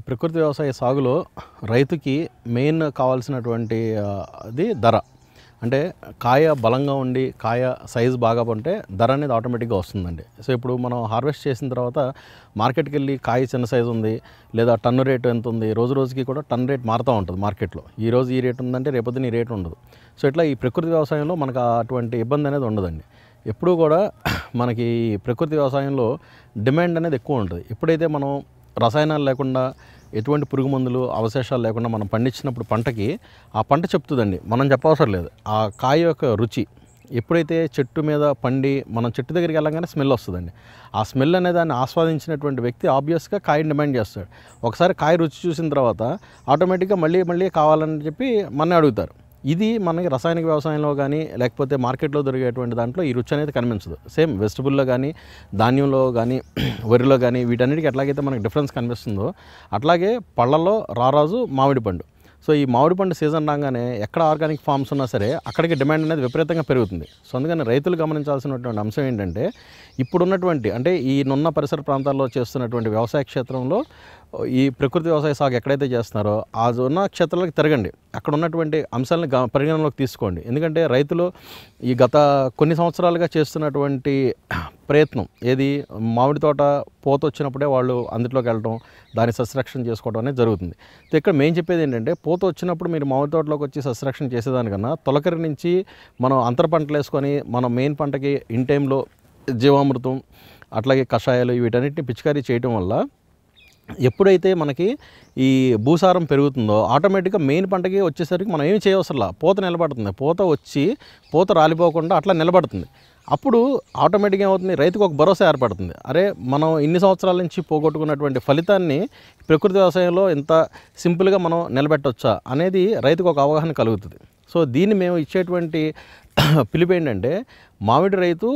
ప్రకృతి వ్యవసాయ సాగులో రైతుకి మెయిన్ కావాల్సినటువంటి అది ధర. అంటే కాయ బలంగా ఉండి కాయ సైజు బాగా ఉంటే ధర అనేది ఆటోమేటిక్గా వస్తుందండి. సో ఇప్పుడు మనం హార్వెస్ట్ చేసిన తర్వాత మార్కెట్కి వెళ్ళి కాయ చిన్న సైజు ఉంది లేదా టన్ను రేటు ఎంత ఉంది, రోజు రోజుకి కూడా టన్ రేట్ మారుతూ ఉంటుంది మార్కెట్లో. ఈరోజు ఈ రేటు ఉందంటే రేపొద్దున ఈ రేటు ఉండదు. సో ఇట్లా ఈ ప్రకృతి వ్యవసాయంలో మనకు అటువంటి ఇబ్బంది అనేది ఉండదండి. ఎప్పుడూ కూడా మనకి ప్రకృతి వ్యవసాయంలో డిమాండ్ అనేది ఎక్కువ ఉంటుంది. ఎప్పుడైతే మనం రసాయనాలు లేకుండా ఎటువంటి పురుగు మందులు అవశేషాలు లేకుండా మనం పండించినప్పుడు పంటకి ఆ పంట చెప్తుందండి, మనం చెప్పవసరం లేదు. ఆ కాయ యొక్క రుచి ఎప్పుడైతే చెట్టు మీద పండి మనం చెట్టు దగ్గరికి వెళ్ళగానే స్మెల్ వస్తుందండి. ఆ స్మెల్ అనే దాన్ని ఆస్వాదించినటువంటి వ్యక్తి ఆబ్వియస్గా కాయని డిమాండ్ చేస్తాడు. ఒకసారి కాయ రుచి చూసిన తర్వాత ఆటోమేటిక్గా మళ్ళీ మళ్ళీ కావాలని చెప్పి మన అడుగుతారు. ఇది మనకి రసాయనిక వ్యవసాయంలో కానీ లేకపోతే మార్కెట్లో దొరికేటువంటి దాంట్లో ఈ రుచి అనేది కనిపించదు. సేమ్ వెజిటబుల్లో కానీ ధాన్యంలో కానీ వరిలో కానీ వీటన్నిటికీ ఎట్లాగైతే మనకి డిఫరెన్స్ కనిపిస్తుందో అట్లాగే పళ్ళల్లో రారాజు మామిడి పండు. సో ఈ మామిడి పండు సీజన్ రాగానే ఎక్కడ ఆర్గానిక్ ఫార్మ్స్ ఉన్నా సరే అక్కడికి డిమాండ్ అనేది విపరీతంగా పెరుగుతుంది. సో అందుకని రైతులు గమనించాల్సినటువంటి అంశం ఏంటంటే ఇప్పుడున్నటువంటి అంటే ఈ నున్న పరిసర ప్రాంతాల్లో చేస్తున్నటువంటి వ్యవసాయ క్షేత్రంలో ఈ ప్రకృతి వ్యవసాయ సాగు ఎక్కడైతే చేస్తున్నారో ఆ ఉన్న క్షేత్రాలకు తిరగండి, అక్కడ ఉన్నటువంటి అంశాలను పరిగణనలోకి తీసుకోండి. ఎందుకంటే రైతులు ఈ గత కొన్ని సంవత్సరాలుగా చేస్తున్నటువంటి ప్రయత్నం ఏది, మామిడి తోట పూత వచ్చినప్పుడే వాళ్ళు అందులోకి వెళ్ళడం, దాన్ని సస్యరక్షణ చేసుకోవడం అనేది జరుగుతుంది. సో ఇక్కడ మేము చెప్పేది ఏంటంటే పూత వచ్చినప్పుడు మీరు మామిడి తోటలోకి వచ్చి సస్యరక్షణ చేసేదానికన్నా తొలకరి నుంచి మనం అంతర పంటలు వేసుకొని మనం మెయిన్ పంటకి ఇన్ టైంలో జీవామృతం అట్లాగే కషాయాలు వీటన్నిటిని పిచికారీ చేయడం వల్ల ఎప్పుడైతే మనకి ఈ భూసారం పెరుగుతుందో ఆటోమేటిక్గా మెయిన్ పంటకి వచ్చేసరికి మనం ఏమి చేయవసరంలా, పూత నిలబడుతుంది. పూత వచ్చి పూత రాలిపోకుండా అట్లా నిలబడుతుంది. అప్పుడు ఆటోమేటిక్గా ఏమవుతుంది, రైతుకు ఒక భరోసా ఏర్పడుతుంది. అరే మనం ఇన్ని సంవత్సరాల నుంచి పోగొట్టుకున్నటువంటి ఫలితాన్ని ప్రకృతి వ్యవసాయంలో ఇంత సింపుల్గా మనం నిలబెట్టవచ్చా అనేది రైతుకు ఒక అవగాహన కలుగుతుంది. సో దీన్ని మేము ఇచ్చేటువంటి పిలుపు ఏంటంటే మామిడి రైతు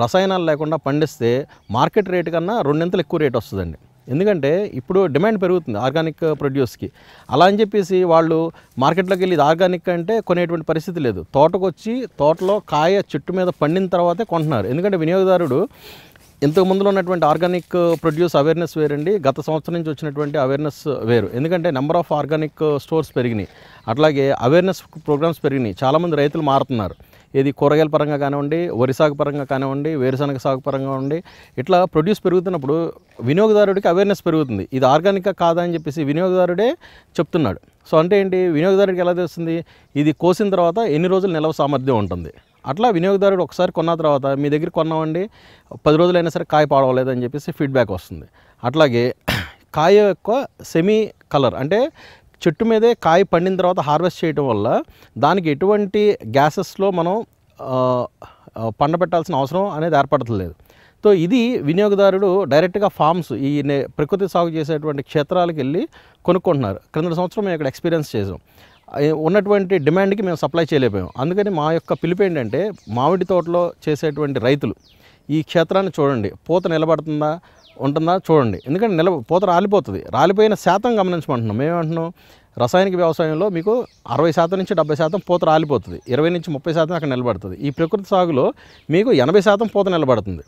రసాయనాలు లేకుండా పండిస్తే మార్కెట్ రేటు కన్నా రెండింతలు ఎక్కువ రేటు వస్తుందండి. ఎందుకంటే ఇప్పుడు డిమాండ్ పెరుగుతుంది ఆర్గానిక్ ప్రొడ్యూస్కి. అలా అని చెప్పేసి వాళ్ళు మార్కెట్లోకి వెళ్ళి ఇది ఆర్గానిక్ అంటే కొనేటువంటి పరిస్థితి లేదు. తోటకు వచ్చి తోటలో కాయ చెట్టు మీద పండిన తర్వాతే కొంటున్నారు. ఎందుకంటే వినియోగదారుడు ఇంతకు ముందులో ఉన్నటువంటి ఆర్గానిక్ ప్రొడ్యూస్ అవేర్నెస్ వేరండి, గత సంవత్సరం నుంచి వచ్చినటువంటి అవేర్నెస్ వేరు. ఎందుకంటే నెంబర్ ఆఫ్ ఆర్గానిక్ స్టోర్స్ పెరిగినాయి, అట్లాగే అవేర్నెస్ ప్రోగ్రామ్స్ పెరిగినాయి. చాలామంది రైతులు మారుతున్నారు. ఇది కూరగాయల పరంగా కానివ్వండి, వరి సాగు పరంగా కానివ్వండి, వేరుశనగ సాగు పరంగా ఉండి ఇట్లా ప్రొడ్యూస్ పెరుగుతున్నప్పుడు వినియోగదారుడికి అవేర్నెస్ పెరుగుతుంది. ఇది ఆర్గానిక్గా కాదా అని చెప్పేసి వినియోగదారుడే చెప్తున్నాడు. సో అంటే ఏంటి, వినియోగదారుడికి ఎలా తెలుస్తుంది, ఇది కోసిన తర్వాత ఎన్ని రోజులు నిల్వ సామర్థ్యం ఉంటుంది. అట్లా వినియోగదారుడు ఒకసారి కొన్న తర్వాత మీ దగ్గర కొన్నామండి 10 రోజులైనా సరే కాయ పాడవలేదని చెప్పేసి ఫీడ్బ్యాక్ వస్తుంది. అట్లాగే కాయ యొక్క సెమీ కలర్ అంటే చెట్టు మీదే కాయ పండిన తర్వాత హార్వెస్ట్ చేయడం వల్ల దానికి ఎటువంటి గ్యాసెస్లో మనం పండబెట్టాల్సిన అవసరం అనేది ఏర్పడట్లేదు. సో ఇది వినియోగదారుడు డైరెక్ట్గా ఫార్మ్స్ ఈ ప్రకృతి సాగు చేసేటువంటి క్షేత్రాలకు వెళ్ళి కొనుక్కుంటున్నారు. క్రింద సంవత్సరం మేము ఇక్కడ ఎక్స్పీరియన్స్ చేసాం. ఉన్నటువంటి డిమాండ్కి మేము సప్లై చేయలేకపోయాం. అందుకని మా యొక్క పిలుపు ఏంటంటే మామిడి తోటలో చేసేటువంటి రైతులు ఈ క్షేత్రాన్ని చూడండి, పూత నిలబడుతుందా ఉంటుందా చూడండి. ఎందుకంటే పూత రాలిపోతుంది, రాలిపోయిన శాతం గమనించమంటున్నాం. మేమేమంటున్నాం, రసాయనిక వ్యవసాయంలో మీకు 60% నుంచి 70% పూత రాలిపోతుంది, 20 నుంచి 30% అక్కడ నిలబడుతుంది. ఈ ప్రకృతి సాగులో మీకు 80% పూత నిలబడుతుంది.